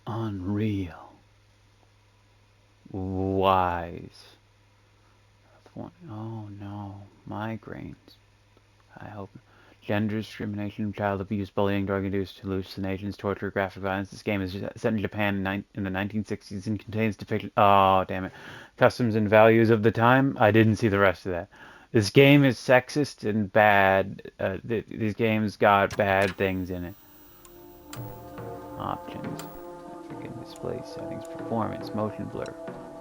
Unreal. Wise. Oh no. Migraines. I hope. Gender discrimination, child abuse, bullying, drug-induced hallucinations, torture, graphic violence. This game is set in Japan in the 1960s and contains depiction. Oh, damn it. Customs and values of the time. I didn't see the rest of that. This game is sexist and bad. These games got bad things in it. Options. Freaking display settings, performance, motion blur.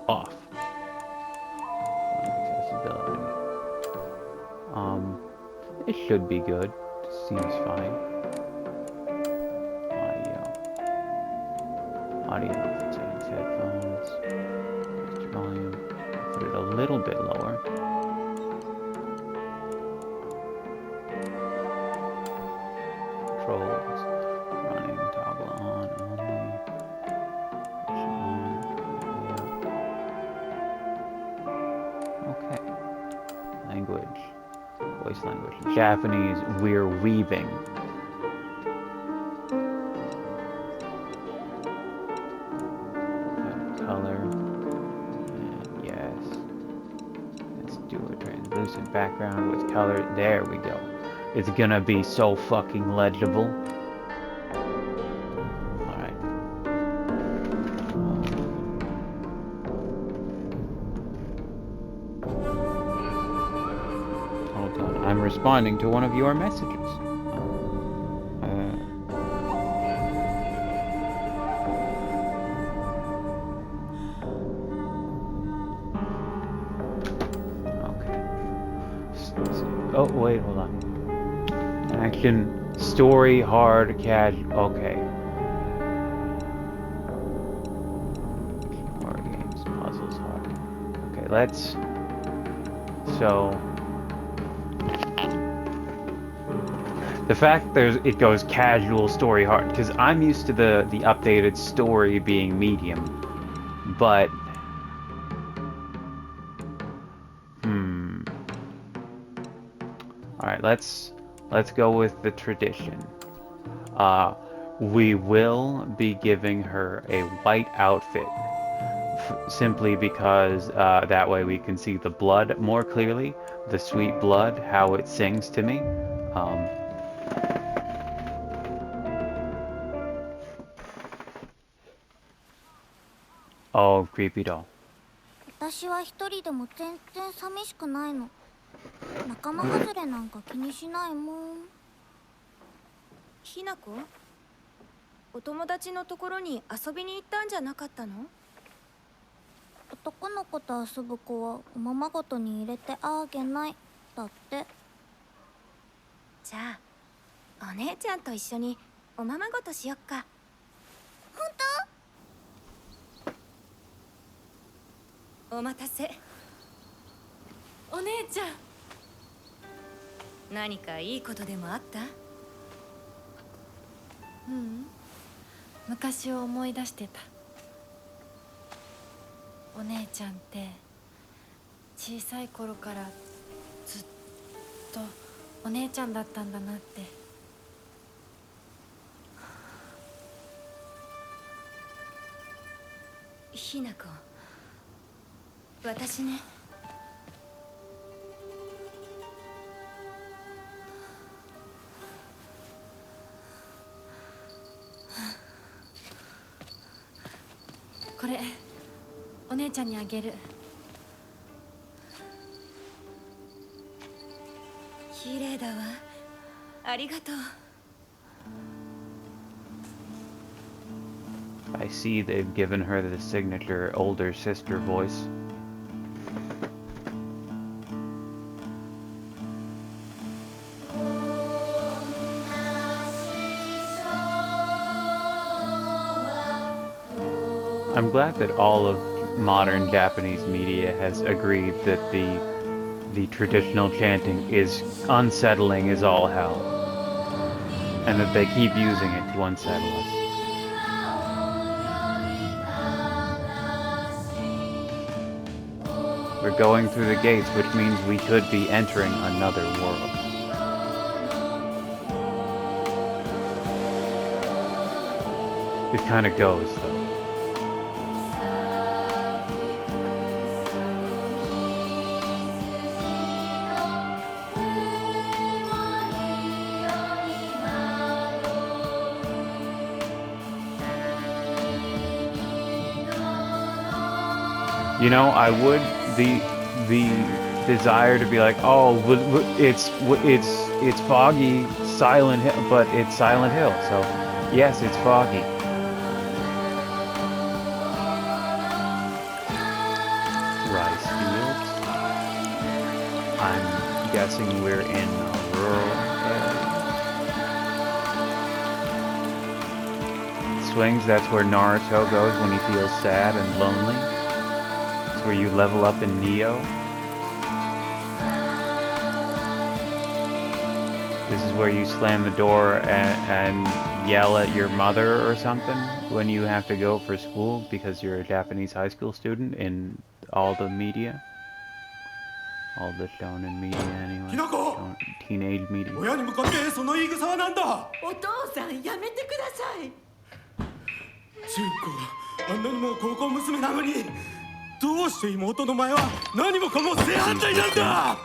Off. Accessibility. It should be good. Seems fine. Audio settings, headphones, extra volume. Put it a little bit lower. Controls, running, toggle on, only. Okay. Language, voice language. Japanese, we're weaving. Color, and yes. Let's do a translucent background with color. There we go. It's gonna be so fucking legible. Alright. Hold on. I'm responding to one of your messages. Oh, wait, hold on. Action, story, hard, casual. Okay. Horror games, puzzles, hard. Okay, let's. So. The fact it goes casual, story, hard, because I'm used to the updated story being medium, but. Alright, let's go with the tradition. We will be giving her a white outfit, simply because that way we can see the blood more clearly, the sweet blood, how it sings to me. Oh, creepy doll. 私は一人でも全然寂しくないの。仲間外れなんか気にしないもん。ひなこ、お友達のところに遊びに行ったんじゃなかったの？男の子と遊ぶ子はおままごとに入れてあげないだって。じゃあお姉ちゃんと一緒におままごとしよっか。本当？お待たせ。お姉ちゃん。何かいいことでもあった？うん、昔を思い出してた。お姉ちゃんって小さい頃からずっとお姉ちゃんだったんだなって。ひなこ、私ね。これお姉ちゃんにあげる。綺麗だわ。ありがとう。I see they've given her the signature older sister voice. I'm glad that all of modern Japanese media has agreed that the traditional chanting is unsettling as all hell, and that they keep using it to unsettle us. We're going through the gates, which means we could be entering another world. It kind of goes, though. You know, I would the desire to be like, oh, it's foggy, Silent Hill, but it's Silent Hill, so yes, it's foggy. Rice fields. I'm guessing we're in a rural area. Swings, that's where Naruto goes when he feels sad and lonely. Where you level up in Neo. This is where you slam the door and yell at your mother or something when you have to go for school because you're a Japanese high school student in all the media. All the shonen media anyway. Teenage media. 親に向かってその言い草は何だ。お父さんやめてください。純子があんなにも高校娘なのに。 どうして妹の前は何もかも正反対なんだ。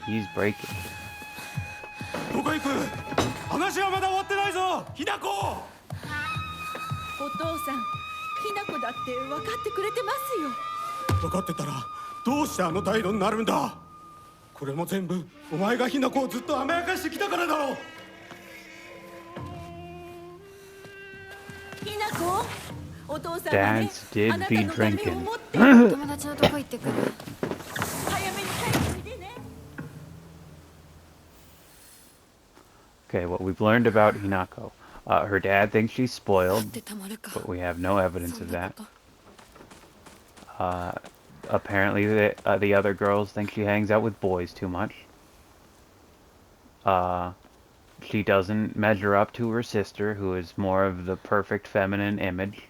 He's breaking. どこ行く？話はまだ終わってないぞ、ひなこ。お父さん、ひなこだって分かってくれてますよ。分かってたらどうしてあの態度になるんだ。これも全部お前がひなこをずっと甘やかしてきたからだろう。ひなこ。 Dads did be drinking. Okay, what we've learned about Hinako. Her dad thinks she's spoiled, but we have no evidence of that. Apparently the other girls think she hangs out with boys too much. She doesn't measure up to her sister, who is more of the perfect feminine image.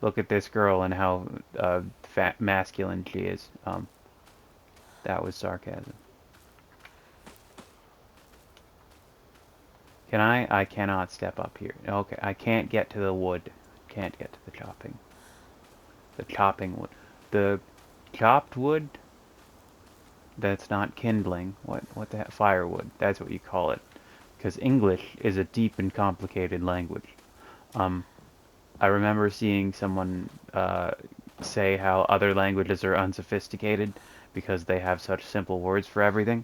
Look at this girl and how masculine she is. That was sarcasm. Can I? I cannot step up here. Okay, I can't get to the wood. Can't get to the chopping. The chopping wood. The chopped wood? That's not kindling. What the heck? Firewood. That's what you call it. Because English is a deep and complicated language. I remember seeing someone say how other languages are unsophisticated because they have such simple words for everything.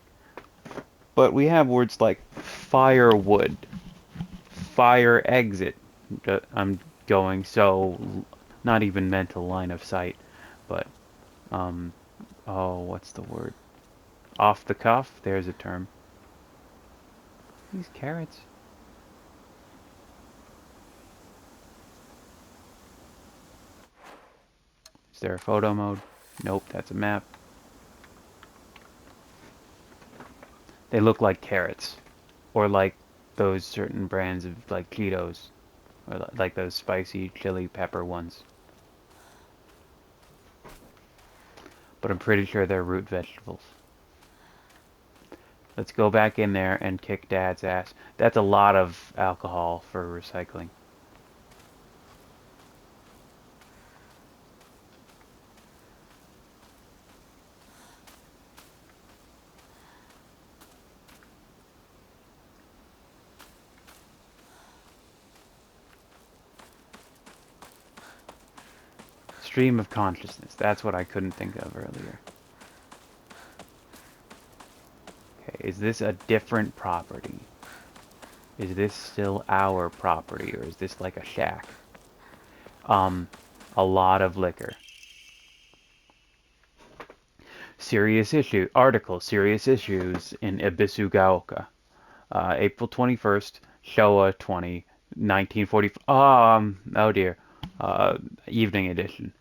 But we have words like firewood, fire exit. I'm going so not even mental line of sight, but oh, what's the word? Off the cuff. There's a term. These carrots. Is there a photo mode? Nope, that's a map. They look like carrots. Or like those certain brands of like Cheetos. Or like those spicy chili pepper ones. But I'm pretty sure they're root vegetables. Let's go back in there and kick Dad's ass. That's a lot of alcohol for recycling. Stream of consciousness. That's what I couldn't think of earlier. Okay, is this a different property? Is this still our property, or is this like a shack? A lot of liquor. Serious issue. Article. Serious issues in Ibisugaoka. April 21st, Showa 20, 1940. Oh dear. Evening edition.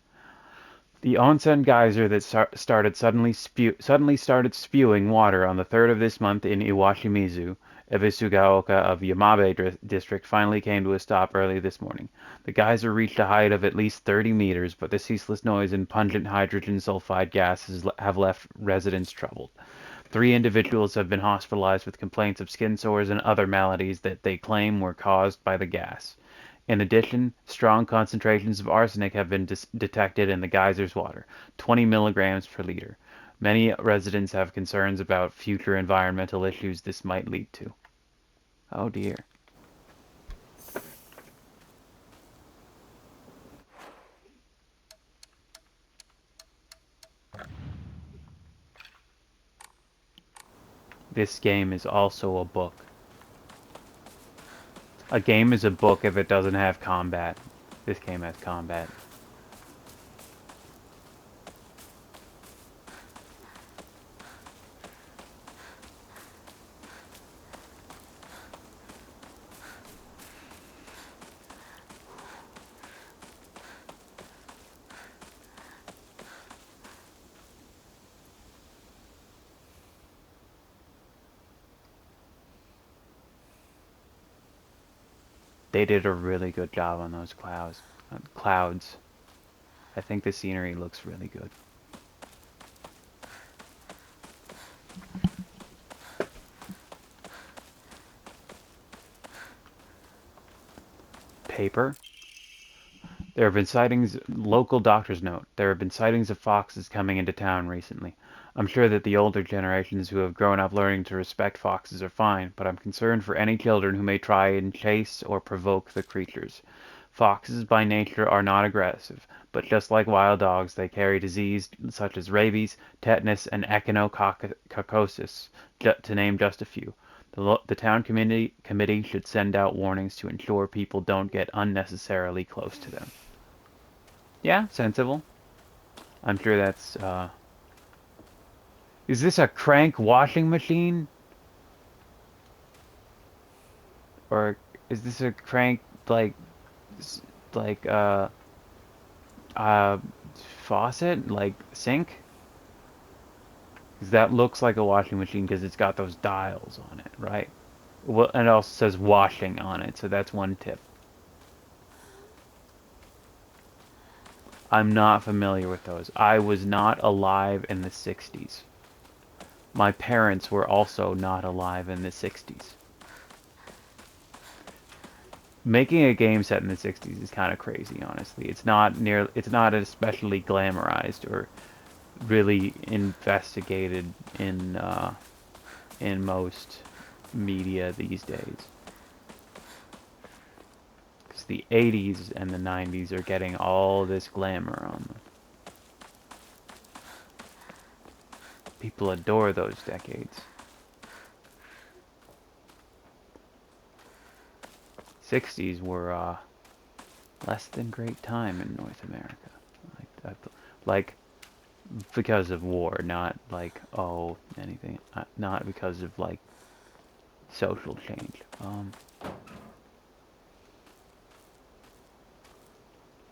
The onsen geyser that suddenly started spewing water on the 3rd of this month in Iwashimizu, Ibisugaoka of Yamabe district, finally came to a stop early this morning. The geyser reached a height of at least 30 meters, but the ceaseless noise and pungent hydrogen sulfide gases have left residents troubled. 3 individuals have been hospitalized with complaints of skin sores and other maladies that they claim were caused by the gas. In addition, strong concentrations of arsenic have been detected in the geyser's water, 20 milligrams per liter. Many residents have concerns about future environmental issues this might lead to. Oh dear. This game is also a book. A game is a book if it doesn't have combat. This game has combat. They did a really good job on those clouds. I think the scenery looks really good. Paper. There have been sightings, local doctor's note. There have been sightings of foxes coming into town recently. I'm sure that the older generations who have grown up learning to respect foxes are fine, but I'm concerned for any children who may try and chase or provoke the creatures. Foxes by nature are not aggressive, but just like wild dogs, they carry disease such as rabies, tetanus, and echinococcus, to name just a few. The town committee should send out warnings to ensure people don't get unnecessarily close to them. Yeah, sensible. I'm sure that's, Is this a crank washing machine? Or is this a crank, like, faucet? Like, sink? Because that looks like a washing machine because it's got those dials on it, right? Well, and it also says washing on it, so that's one tip. I'm not familiar with those. I was not alive in the 60s. My parents were also not alive in the 60s. Making a game set in the 60s is kind of crazy, honestly. It's not especially glamorized or really investigated in most media these days. Because the 80s and the 90s are getting all this glamour on them. People adore those decades. 60s were less than great time in North America. Like because of war, not like anything. Not because of like social change.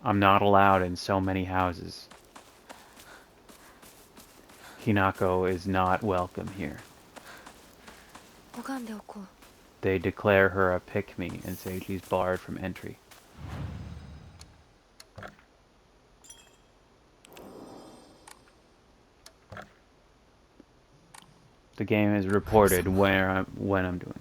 I'm not allowed in so many houses. Hinako is not welcome here. They declare her a pick-me and say she's barred from entry. The game is reported when I'm doing.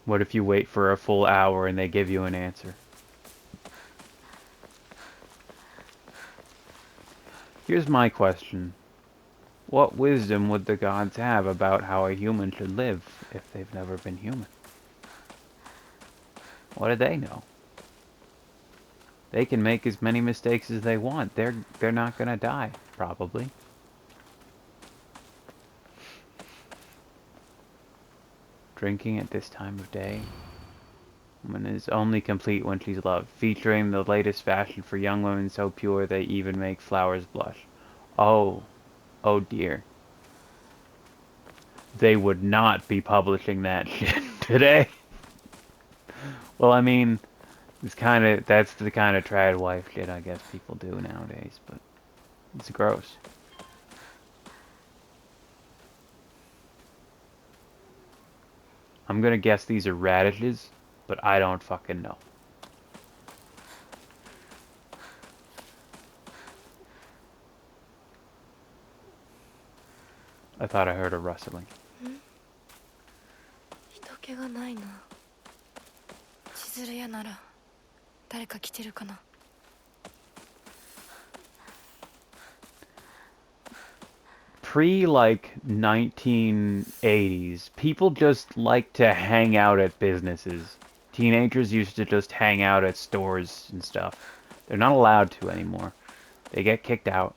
What if you wait for a full hour and they give you an answer? Here's my question. What wisdom would the gods have about how a human should live if they've never been human? What do they know? They can make as many mistakes as they want. They're not gonna die, probably. Drinking at this time of day. Woman is only complete when she's loved, featuring the latest fashion for young women so pure they even make flowers blush. Oh dear. They would not be publishing that shit today. Well, I mean, that's the kind of trad wife shit I guess people do nowadays, but it's gross. I'm gonna guess these are radishes, but I don't fucking know. I thought I heard a rustling. 人気がないな。千鶴屋なら誰か来てるかな。Like 1980s, people just like to hang out at businesses. Teenagers used to just hang out at stores and stuff. They're not allowed to anymore. They get kicked out.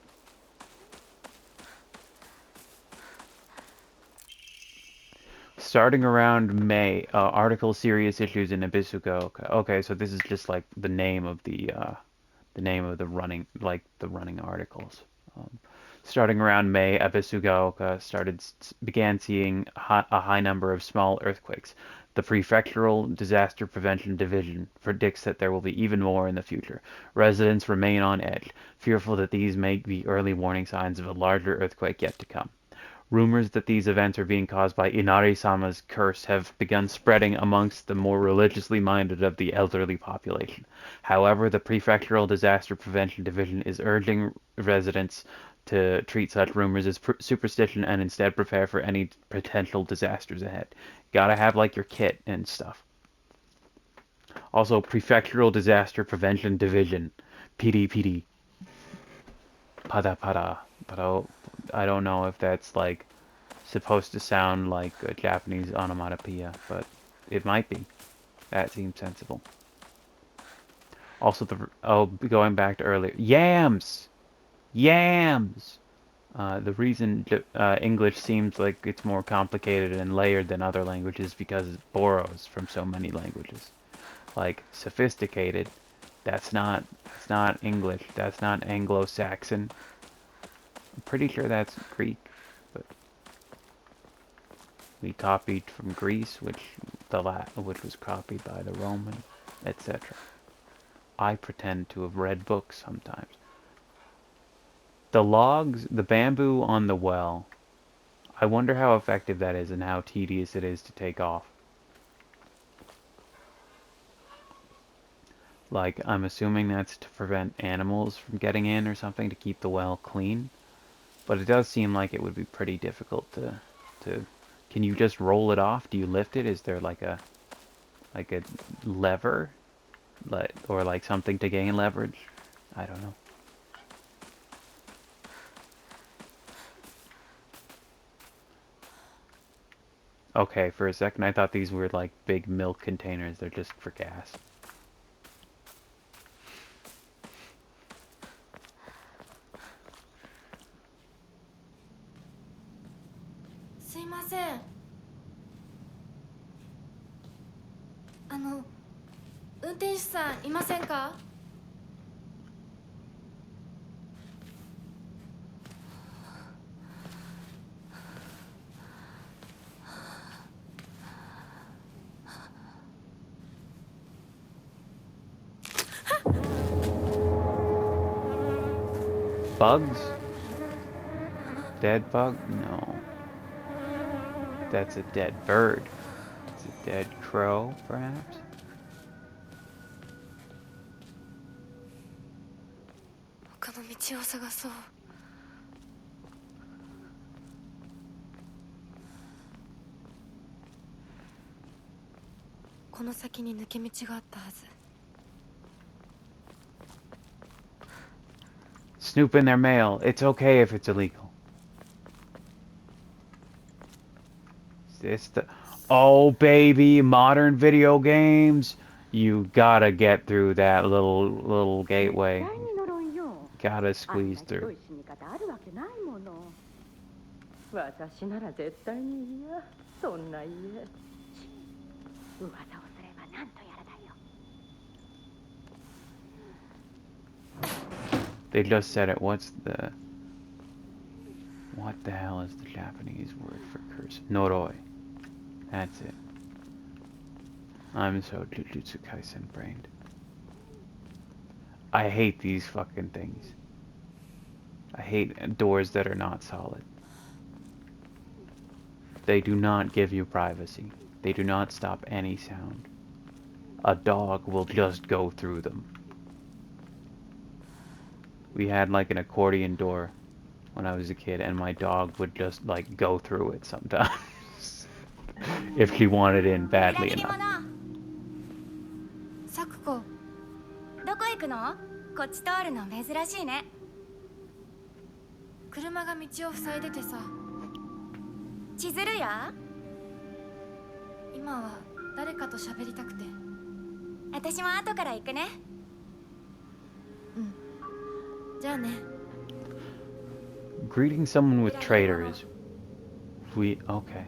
Starting around May, article serious issues in Abisuko. Okay, so this is just like the name of the running, like the running articles. Starting around May, Abisugaoka began seeing a high number of small earthquakes. The Prefectural Disaster Prevention Division predicts that there will be even more in the future. Residents remain on edge, fearful that these may be early warning signs of a larger earthquake yet to come. Rumors that these events are being caused by Inari-sama's curse have begun spreading amongst the more religiously minded of the elderly population. However, the Prefectural Disaster Prevention Division is urging residents to treat such rumors as superstition and instead prepare for any potential disasters ahead. Gotta have like your kit and stuff. Also, Prefectural Disaster Prevention Division, PDPD. Pada pada. But I don't know if that's like supposed to sound like a Japanese onomatopoeia, but it might be. That seems sensible. Also, going back to earlier, yams. Yams! The reason English seems like it's more complicated and layered than other languages because it borrows from so many languages. Like, sophisticated, that's not English, that's not Anglo-Saxon. I'm pretty sure that's Greek, but we copied from Greece, which was copied by the Roman, etc. I pretend to have read books sometimes. The logs, the bamboo on the well, I wonder how effective that is and how tedious it is to take off. Like, I'm assuming that's to prevent animals from getting in or something, to keep the well clean. But it does seem like it would be pretty difficult to can you just roll it off? Do you lift it? Is there like a lever? Or like something to gain leverage? I don't know. Okay, for a second I thought these were like big milk containers. They're just for gas. Bugs? Dead bug? No. That's a dead bird. It's a dead crow, perhaps? Snoop in their mail. It's okay if it's illegal. Is this the... Oh, baby, modern video games. You gotta get through that little gateway. Gotta squeeze through. They just said it. What the hell is the Japanese word for curse? Noroi. That's it. I'm so Jujutsu Kaisen brained. I hate these fucking things. I hate doors that are not solid. They do not give you privacy. They do not stop any sound. A dog will just go through them. We had like an accordion door when I was a kid, and my dog would just like go through it sometimes if she wanted in 裏 badly 切り enough. 者サクコ、どこ行くの？こっち通るの珍しいね。車が道を塞いでてさ、千鶴や？今は誰かと喋りたくて。私も後から行くね。じゃあね。Greeting someone with traitor is okay.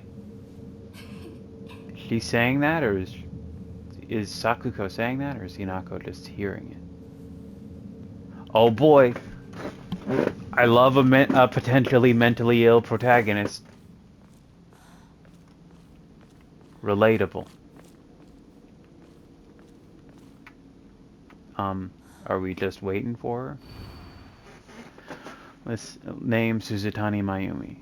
She's saying that, or is Sakuko saying that, or is Hinako just hearing it? Oh boy, I love a potentially mentally ill protagonist. Relatable. Are we just waiting for her? Let's name Suzutani Mayumi.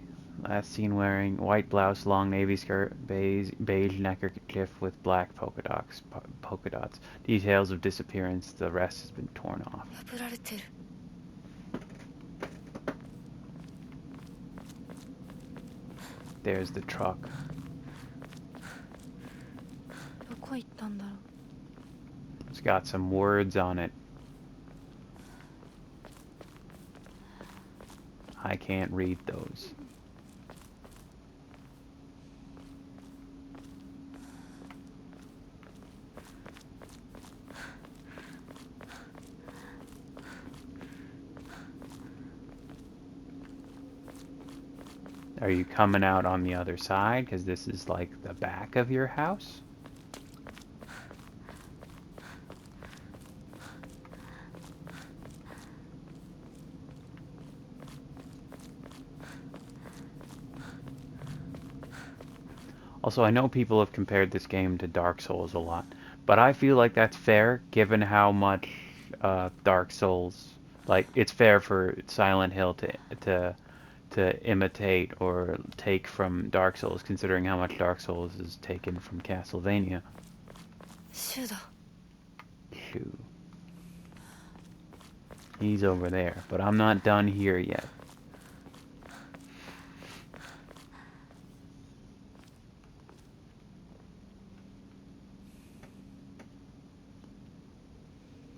Last seen wearing white blouse, long navy skirt, beige neckerchief with black polka dots. Details of disappearance. The rest has been torn off. 破られてる。There's the truck. どこ行ったんだろう。 It's got some words on it. I can't read those. Are you coming out on the other side? Because this is like the back of your house? Also, I know people have compared this game to Dark Souls a lot, but I feel like that's fair given how much Dark Souls, like, it's fair for Silent Hill to imitate or take from Dark Souls, considering how much Dark Souls is taken from Castlevania. シュだ。 Shoo. He's over there, but I'm not done here yet.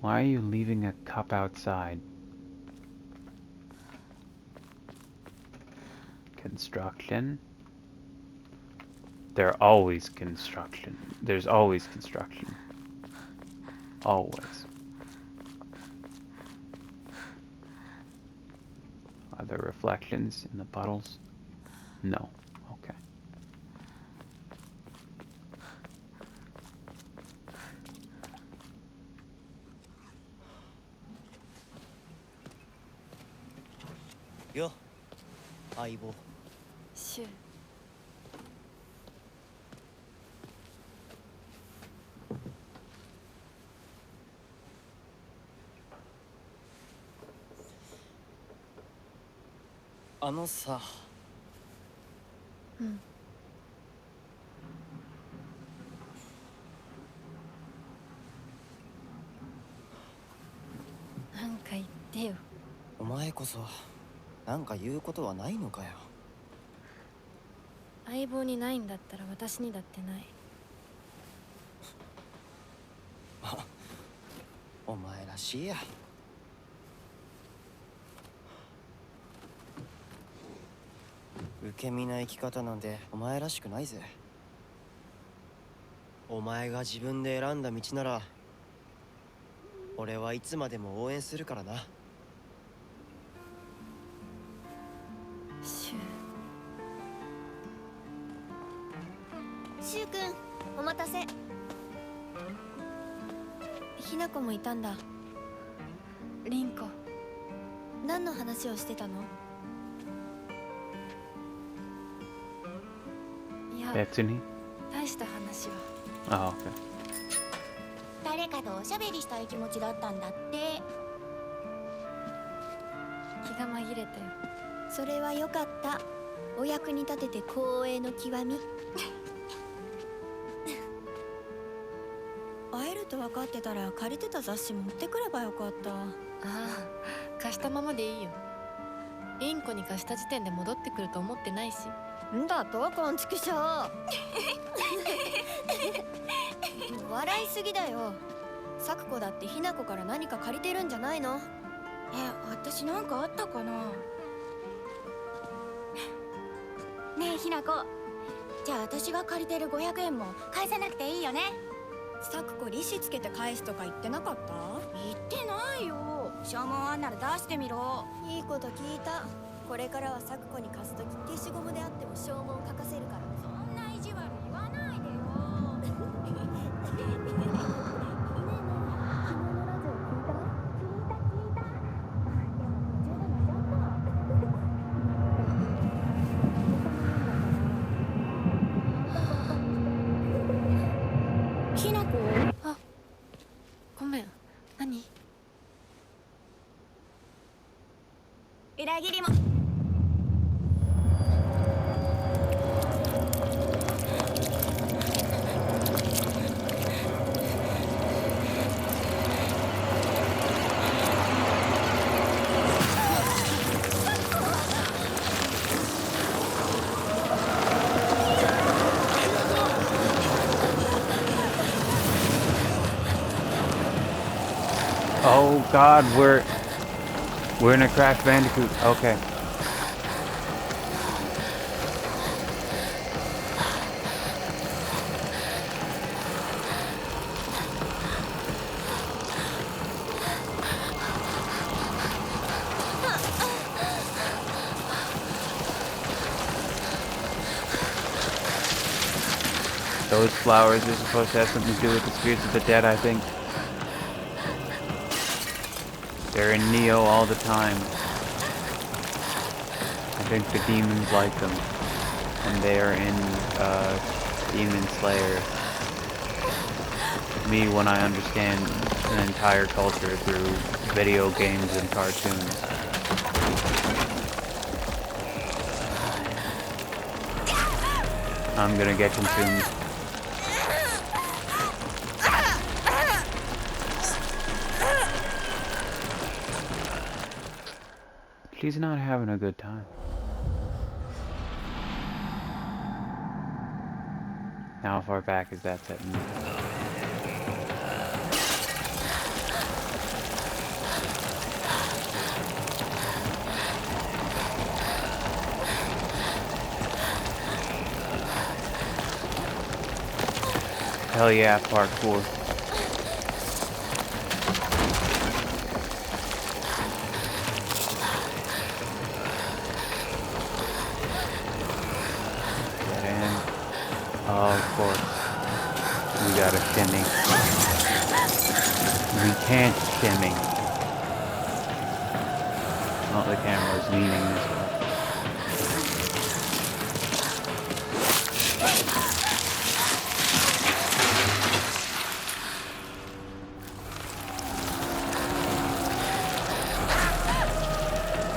Why are you leaving a cup outside? Construction? There's always construction. Always. Are there reflections in the puddles? No. Okay. Yo, 相棒。シュ。あのさ。うん。なんか言ってよ。お前こそなんか言うことはないのかよ。相棒にないんだったら私にだってない。お前らしいや。受け身な生き方なんてお前らしくないぜ。お前が自分で選んだ道なら俺はいつまでも応援するからな。シュ。シュウ君、お待たせ。ひなこもいたんだ。リンコ。何の話をしてたの？いや、 Betsuni? 大した話は。 Oh, okay. 誰かとおしゃべりしたい気持ちだったんだって。気が紛れたよ。それはよかった。お役に立てて光栄の極み。会えると分かってたら借りてた雑誌持ってくればよかった。ああ、貸したままでいいよ。凛子に貸した時点で戻ってくると思ってないし。んだとこんちくしょう。笑いすぎだよ。咲子だってひな子から何か借りてるんじゃないの？私なんかあったかな。ねえひな子、じゃあ私が借りてる500円も返さなくていいよね。咲子利子つけて返すとか言ってなかった？言ってないよ。証文あんなら出してみろ。いいこと聞いた。これからは咲子に貸すとき消しゴムであっても証文書かせるから。そんな意地悪言わないでよ。ひな子？あ、ごめん。何？裏切りも。Oh God, we're in a Crash Bandicoot. Okay. Those flowers are supposed to have something to do with the spirits of the dead, I think. They're in Neo all the time. I think the demons like them. And they are in Demon Slayer. Me, when I understand an entire culture through video games and cartoons. I'm gonna get consumed. She's not having a good time. How far back is that setting me? Hell yeah, parkour. Oh, of course. We gotta shimmy. We can't shimmy. Oh, the camera's leaning this way.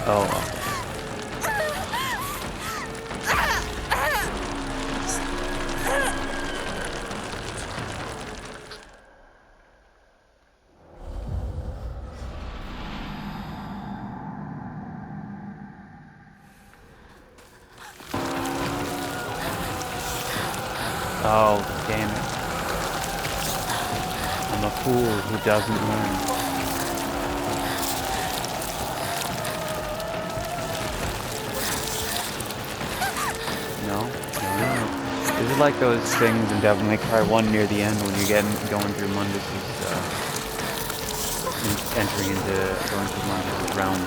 Oh. Oh, damn it. I'm a fool who doesn't learn. No? No. This is like those things in Devil May Cry 1 near the end when you're going through Mundus's, going through Mundus's realm.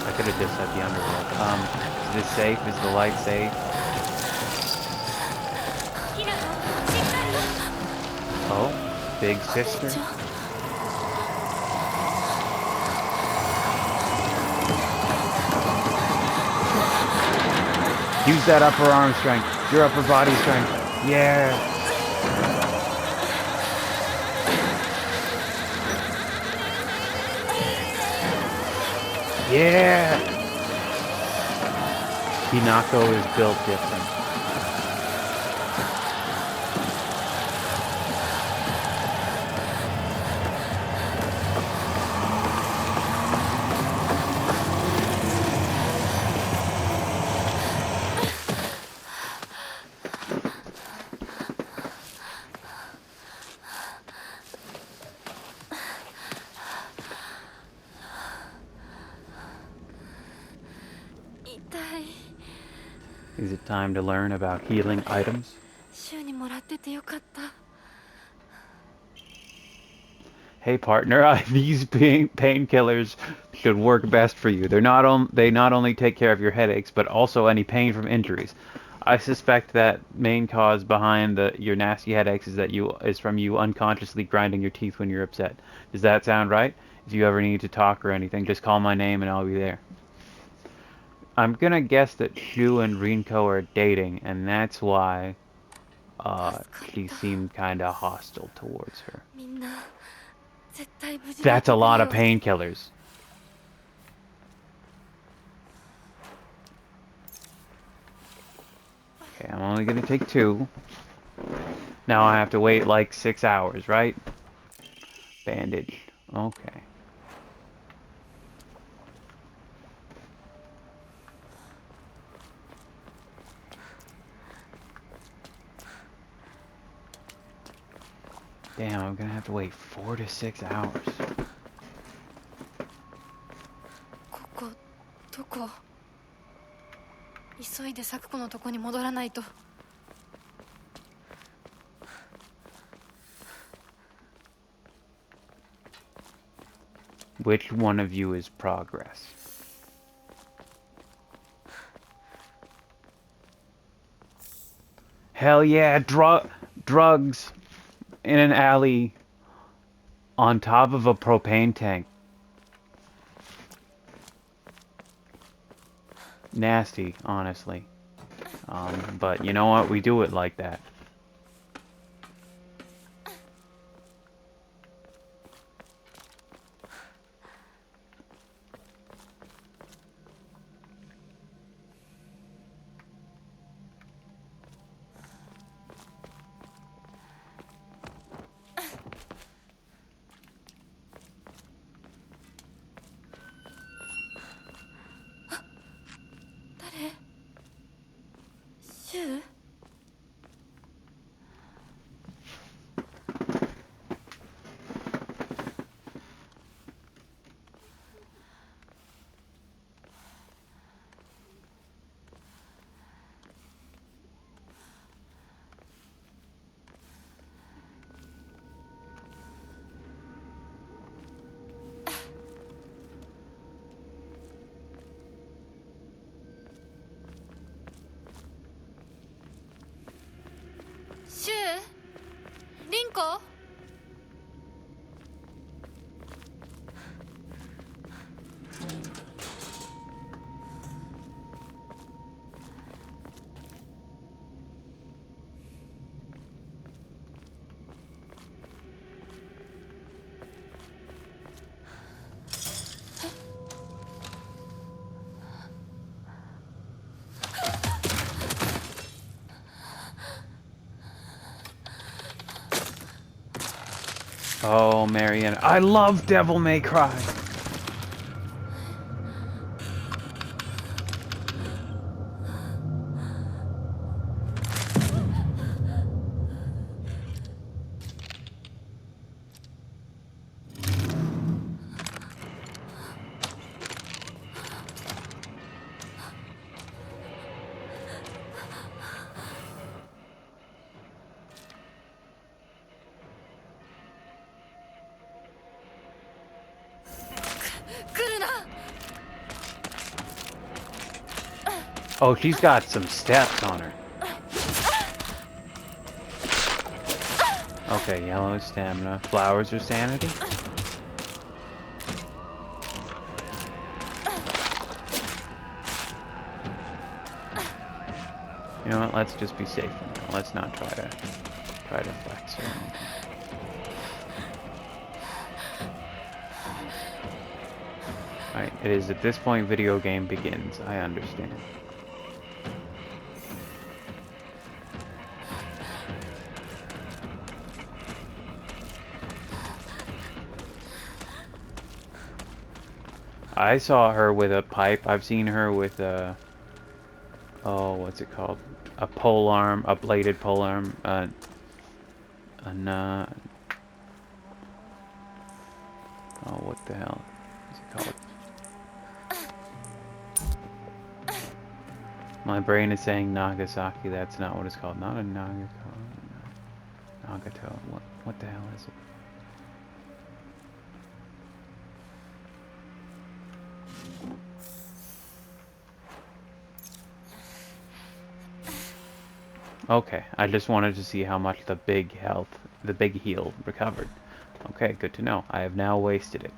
I could have just said the underworld. Is this safe? Is the light safe? Oh, big sister. Use that upper arm strength, your upper body strength. Yeah. Yeah. Hinako is built different. 痛い。 Is it time to learn about healing items? 週にもらっててよかった。 Hey partner, these painkillers should work best for you. They not only take care of your headaches, but also any pain from injuries. I suspect that main cause behind your nasty headaches is from you unconsciously grinding your teeth when you're upset. Does that sound right? If you ever need to talk or anything, just call my name and I'll be there. I'm gonna guess that Shu and Rinko are dating, and that's why she seemed kinda hostile towards her. みんな絶対無事 That's a lot of だってよ。 painkillers. Okay, I'm only gonna take 2. Now I have to wait like 6 hours, right? Bandage. Okay. Damn, I'm gonna have to wait 4 to 6 hours. ここどこ？急いで咲子のとこに戻らないと。 Which one of you is progress? Hell yeah, drugs in an alley on top of a propane tank. Nasty, honestly. But you know what? We do it like that. Oh, Marianne. I love Devil May Cry. Oh, she's got some steps on her. Okay, yellow is stamina. Flowers are sanity. You know what? Let's just be safe for now. Let's not try to flex or anything. Alright, it is at this point video game begins. I understand. I saw her with a pipe. I've seen her with a... Oh, what's it called? A polearm, a bladed polearm. Oh, what the hell is it called? My brain is saying Nagasaki. That's not what it's called. Not a Nagato. Nagato. What the hell is it? Okay, I just wanted to see how much the big heal recovered. Okay, good to know. I have now wasted it.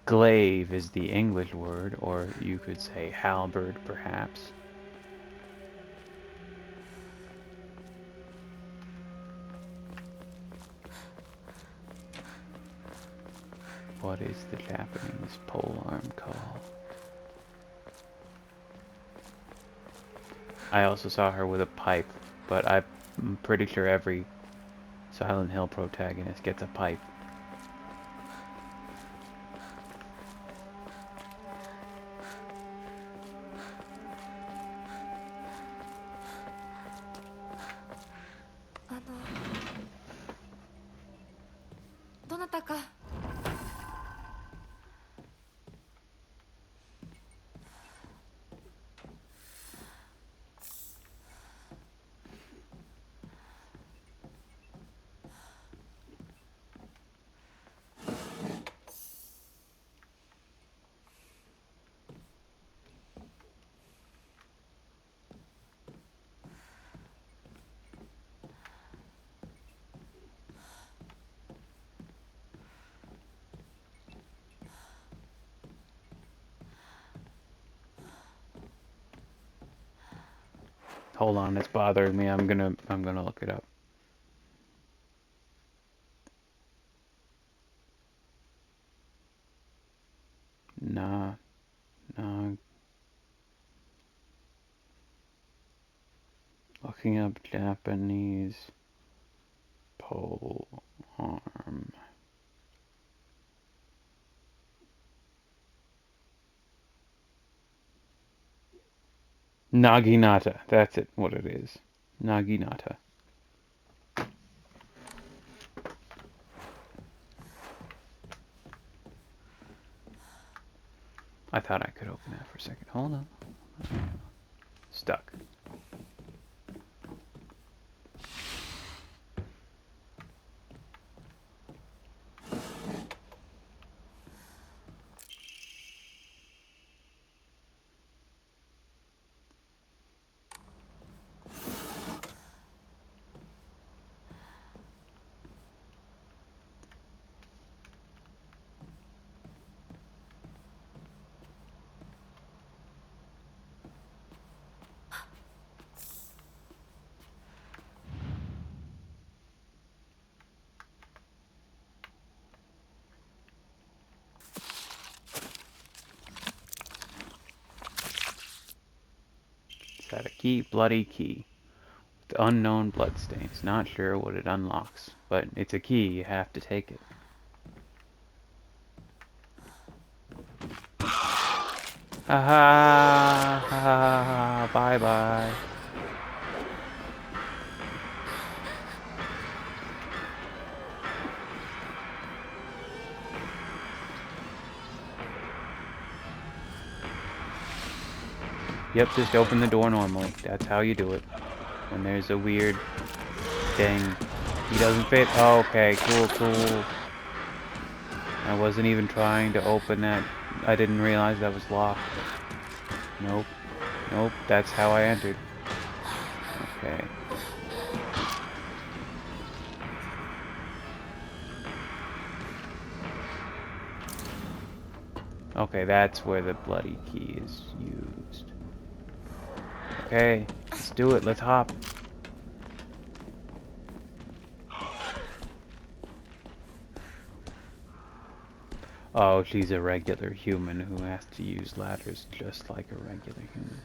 Glaive is the English word, or you could say halberd, perhaps. What is the Japanese polearm called? I also saw her with a pipe, but I'm pretty sure every Silent Hill protagonist gets a pipe. Hold on, it's bothering me. I'm gonna look it up. Nah. Looking up Japanese pole arm. Naginata. That's it. What it is. Naginata. I thought I could open that for a second. Hold on. Stuck. Is that a key? Bloody key. With unknown bloodstains. Not sure what it unlocks, but it's a key. You have to take it. Ha ha ha, bye bye. Yep, just open the door normally. That's how you do it. When there's a weird thing. He doesn't fit. Oh, okay, cool. I wasn't even trying to open that. I didn't realize that was locked. Nope, that's how I entered. Okay. Okay, that's where the bloody key is used. Okay, let's do it. Let's hop. Oh, she's a regular human who has to use ladders just like a regular human.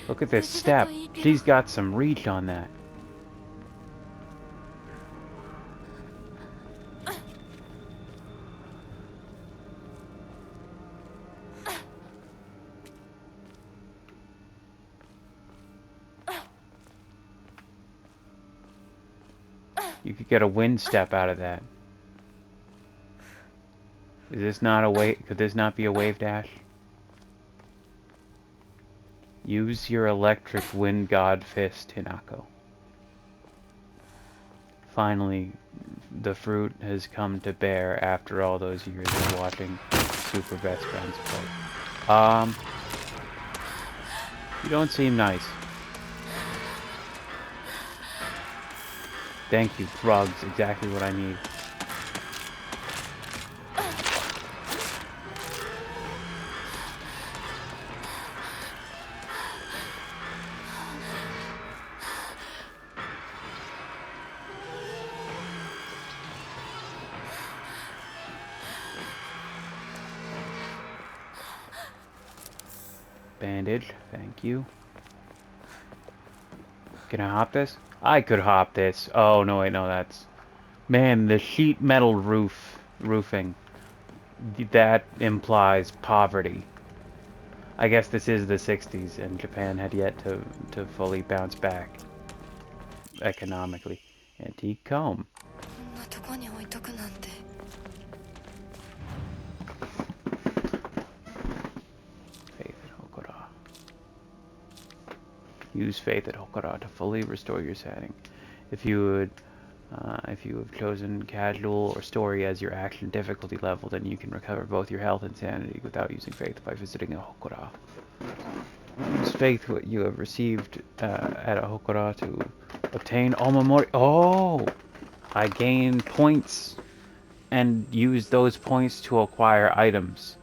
Look at this step. She's got some reach on that. You could get a wind step out of that. Is this not a wave? Could this not be a wave dash? Use your electric wind god fist, Hinako. Finally, the fruit has come to bear after all those years of watching Super Best Friends play. You don't seem nice. Thank you, drugs. Exactly what I need. Bandage, thank you. Can I hop this? I could hop this. Oh, no, wait, no, that's... Man, the sheet metal roofing. That implies poverty. I guess this is the 60s, and Japan had yet to fully bounce back economically. Antique comb. こんなとこに置いとくなんて。 Faith at Hokora. Use faith at Hokora to fully restore your setting. If you have chosen casual or story as your action difficulty level, then you can recover both your health and sanity without using faith by visiting a Hokora. Use faith what you have received at a Hokora to obtain Omamori. Oh! I gain points and use those points to acquire items,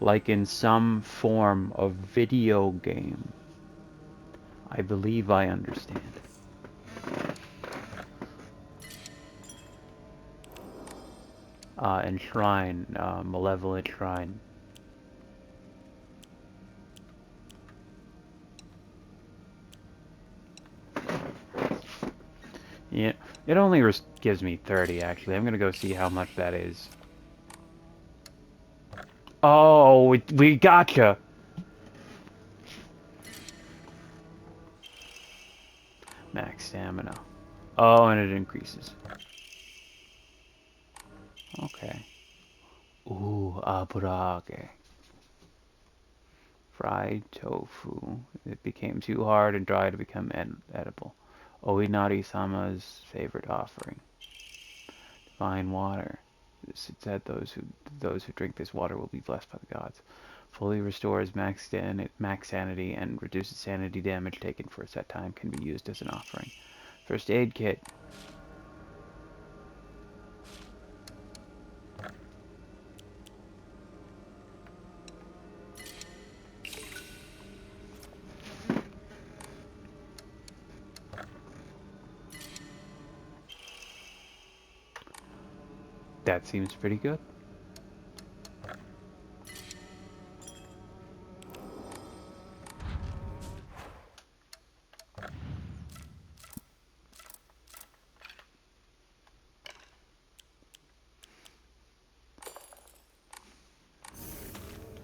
like in some form of video game. I believe I understand. Enshrine, Malevolent Shrine. Yeah, it only gives me 30 actually. I'm gonna go see how much that is. Oh, we gotcha! Max stamina. Oh, and it increases. Okay. Ooh, aburage. Fried tofu. It became too hard and dry to become edible. Oinari-sama's favorite offering. Divine water. It said those who drink this water will be blessed by the gods. Fully restores max sanity and reduces sanity damage taken for a set time. Can be used as an offering. First aid kit. That seems pretty good.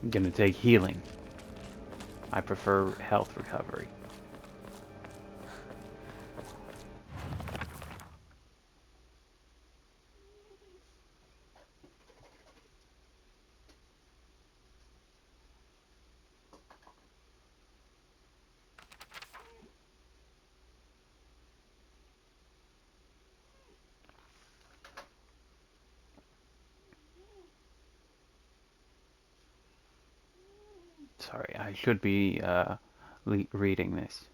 I'm gonna take healing. I prefer health recovery. Sorry, I should be reading this.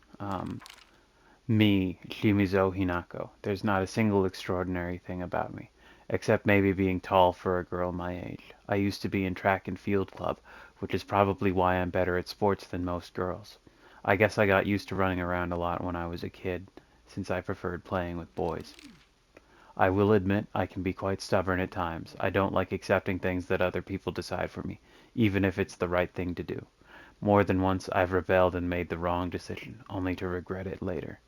Me, Shimizu Hinako. There's not a single extraordinary thing about me, except maybe being tall for a girl my age. I used to be in track and field club, which is probably why I'm better at sports than most girls. I guess I got used to running around a lot when I was a kid, since I preferred playing with boys. I will admit I can be quite stubborn at times. I don't like accepting things that other people decide for me, even if it's the right thing to do. More than once I've rebelled and made the wrong decision, only to regret it later.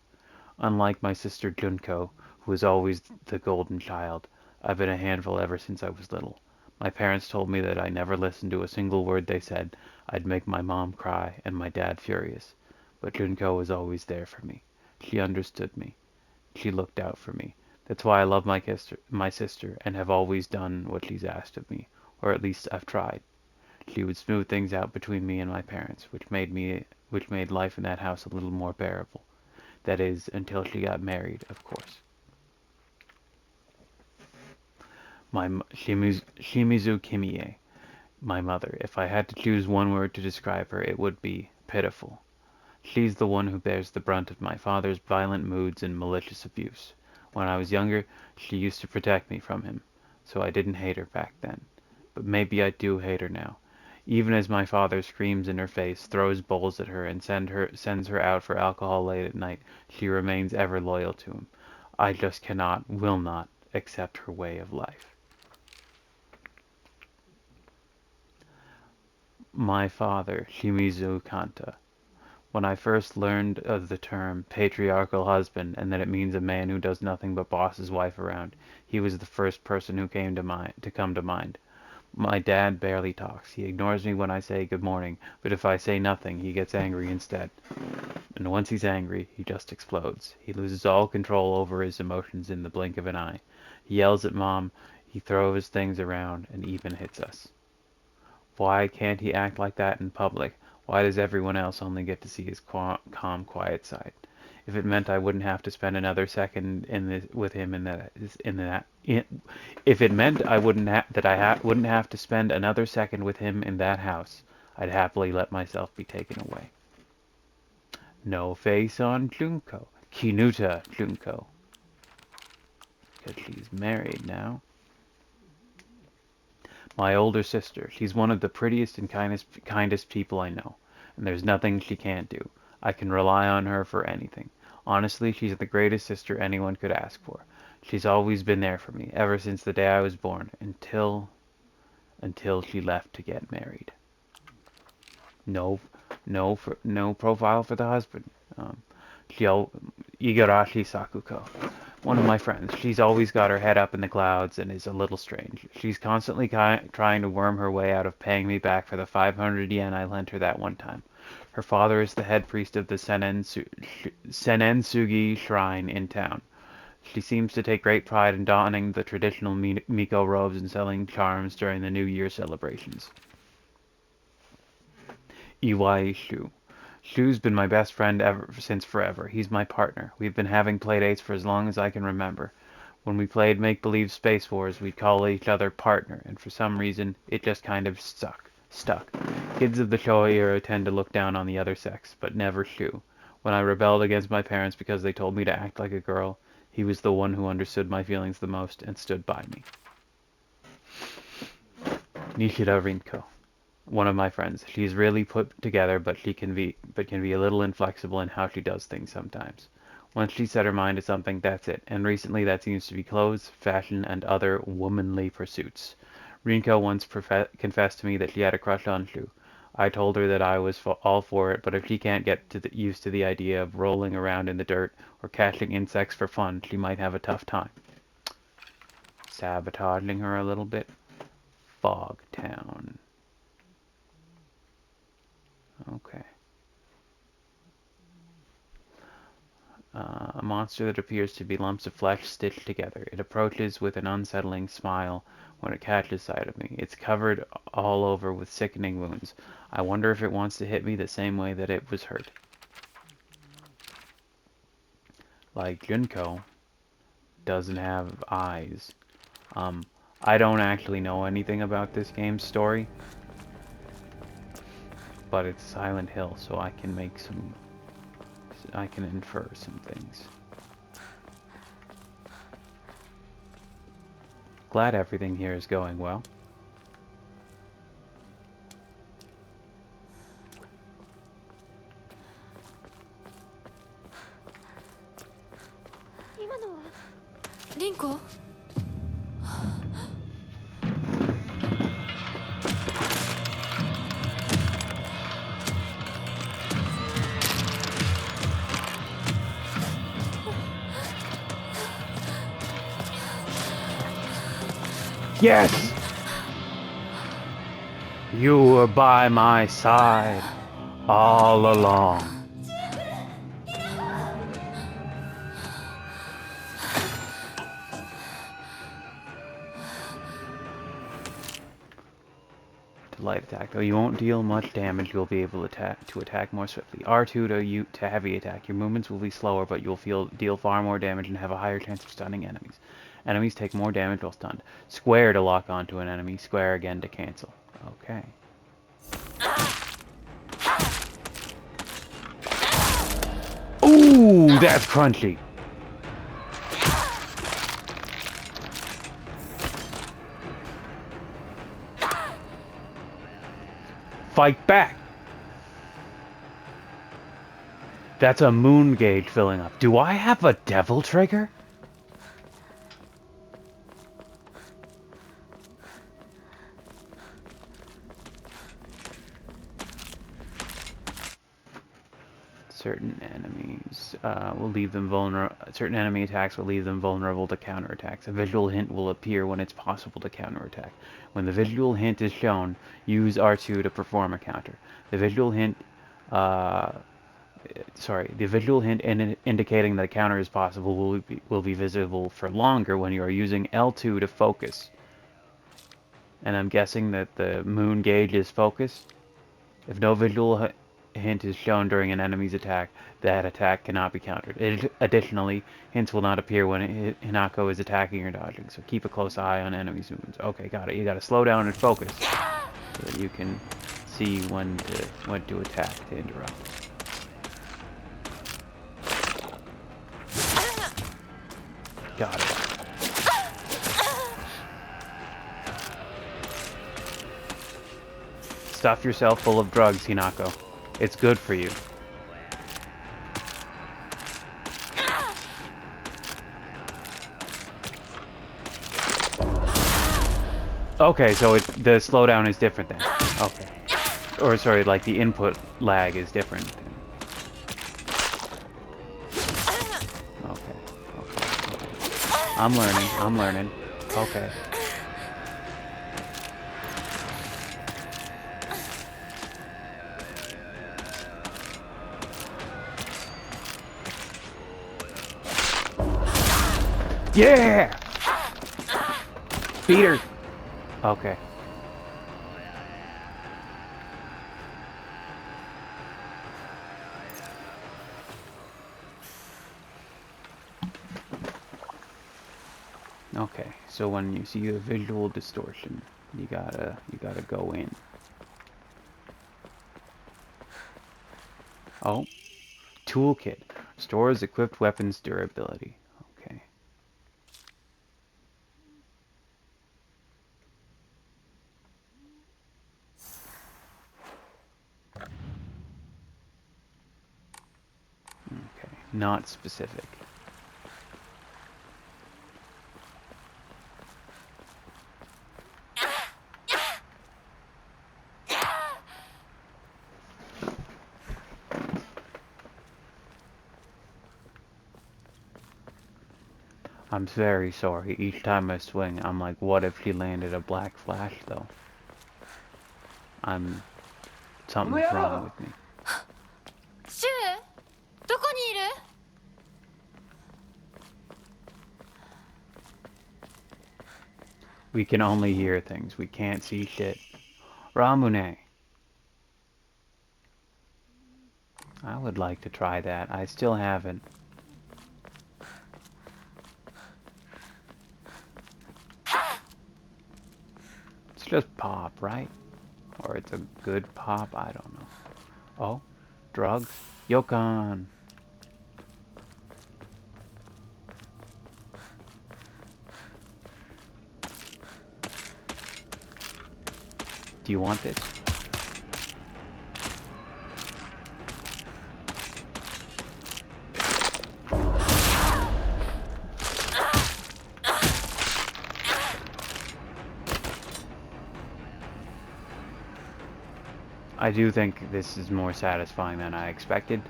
Unlike my sister Junko, who was always the golden child, I've been a handful ever since I was little. My parents told me that I never listened to a single word they said. I'd make my mom cry and my dad furious. But Junko was always there for me. She understood me. She looked out for me. That's why I love my sister and have always done what she's asked of me, or at least I've tried. She would smooth things out between me and my parents, which made life in that house a little more bearable. That is, until she got married, of course. Shimizu Kimie, my mother. If I had to choose one word to describe her, it would be pitiful. She's the one who bears the brunt of my father's violent moods and malicious abuse. When I was younger, she used to protect me from him, so I didn't hate her back then. But maybe I do hate her now. Even as my father screams in her face, throws bowls at her, and sends her out for alcohol late at night, she remains ever loyal to him. I just cannot, will not, accept her way of life. My father, Shimizu Kanta. When I first learned of the term patriarchal husband and that it means a man who does nothing but boss his wife around, he was the first person who came to come to mind. My dad barely talks. He ignores me when I say good morning, but if I say nothing, he gets angry instead. And once he's angry, he just explodes. He loses all control over his emotions in the blink of an eye. He yells at Mom, he throws things around, and even hits us. Why can't he act like that in public? Why does everyone else only get to see his calm, quiet side? If it meant I wouldn't have to spend another second with him if it meant I wouldn't have to spend another second with him in that house, I'd happily let myself be taken away. No face on Junko, Kinuta Junko, because she's married now. My older sister, she's one of the prettiest and kindest people I know, and there's nothing she can't do. I can rely on her for anything. Honestly, she's the greatest sister anyone could ask for. She's always been there for me, ever since the day I was born, until she left to get married. No profile for the husband. Igarashi Sakuko. One of my friends. She's always got her head up in the clouds and is a little strange. She's constantly trying to worm her way out of paying me back for the 500 yen I lent her that one time. Her father is the head priest of the Senensugi shrine in town. She seems to take great pride in donning the traditional Miko robes and selling charms during the New Year celebrations. Iwai Shu. Shu's been my best friend since forever. He's my partner. We've been having playdates for as long as I can remember. When we played Make-Believe Space Wars, we'd call each other partner, and for some reason, it just kind of stuck. Kids of the Showa era tend to look down on the other sex, but never Shu. When I rebelled against my parents because they told me to act like a girl, he was the one who understood my feelings the most and stood by me. Nishida Rinko. One of my friends. She's really put together, but can be a little inflexible in how she does things sometimes. Once she set her mind to something, that's it. And recently that seems to be clothes, fashion, and other womanly pursuits. Rinko once confessed to me that she had a crush on Shu. I told her that I was all for it, but if she can't get used to the idea of rolling around in the dirt or catching insects for fun, she might have a tough time. Sabotaging her a little bit. Fog Town. Okay. A monster that appears to be lumps of flesh stitched together. It approaches with an unsettling smile when it catches sight of me. It's covered all over with sickening wounds. I wonder if it wants to hit me the same way that it was hurt. Like Junko doesn't have eyes. I don't actually know anything about this game's story, but it's Silent Hill, so I can infer some things. Glad everything here is going well. Rinko? Yes! You were by my side all along. light attack. Though you won't deal much damage, you'll be able to attack more swiftly. R2 to heavy attack. Your movements will be slower, but you'll deal far more damage and have a higher chance of stunning enemies. Enemies take more damage while stunned. Square to lock onto an enemy. Square again to cancel. Okay. Ooh, that's crunchy. Fight back. That's a moon gauge filling up. Do I have a devil trigger? Certain enemies will leave them vulnerable. Certain enemy attacks will leave them vulnerable to counterattacks. A visual hint will appear when it's possible to counterattack. When the visual hint is shown, use R2 to perform a counter. The visual hint, indicating that a counter is possible will be visible for longer when you are using L2 to focus. And I'm guessing that the moon gauge is focus. If no visual hint is shown during an enemy's attack, that attack cannot be countered. Additionally, hints will not appear when Hinako is attacking or dodging, so keep a close eye on enemies' movements. Okay, got it. You gotta slow down and focus so that you can see when to attack to interrupt. Got it. Stuff yourself full of drugs, Hinako. It's good for you. Okay, so the slowdown is different then. Okay. Or sorry, like the input lag is different. Okay. I'm learning. Okay. Yeah! Beat her! Okay. Okay, so when you see a visual distortion, you gotta go in. Oh. Toolkit. Restores equipped weapons durability. Okay. Okay, not specific. I'm very sorry. Each time I swing, I'm like, what if she landed a black flash, though? Something's wrong with me. Shu, どこにいる? We can only hear things. We can't see shit. Ramune. I would like to try that. I still haven't. It's just pop, right? Or it's a good pop? I don't know. Oh, drugs? Yokan. Do you want this? I do think this is more satisfying than I expected.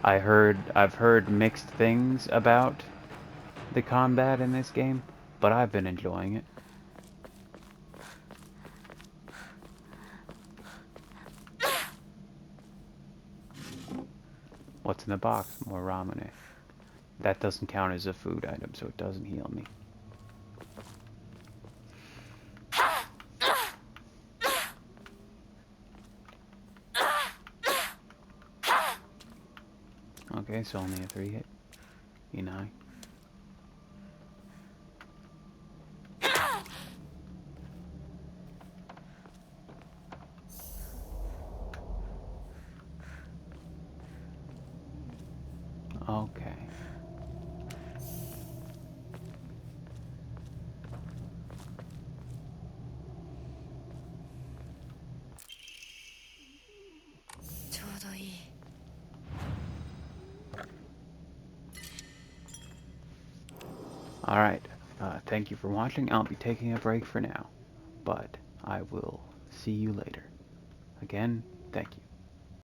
I've heard mixed things about the combat in this game, but I've been enjoying it. What's in the box? More ramen. That doesn't count as a food item, so it doesn't heal me. Okay, so only a 3 hit. E9. Okay. Alright, thank you for watching. I'll be taking a break for now, but I will see you later. Again, thank you.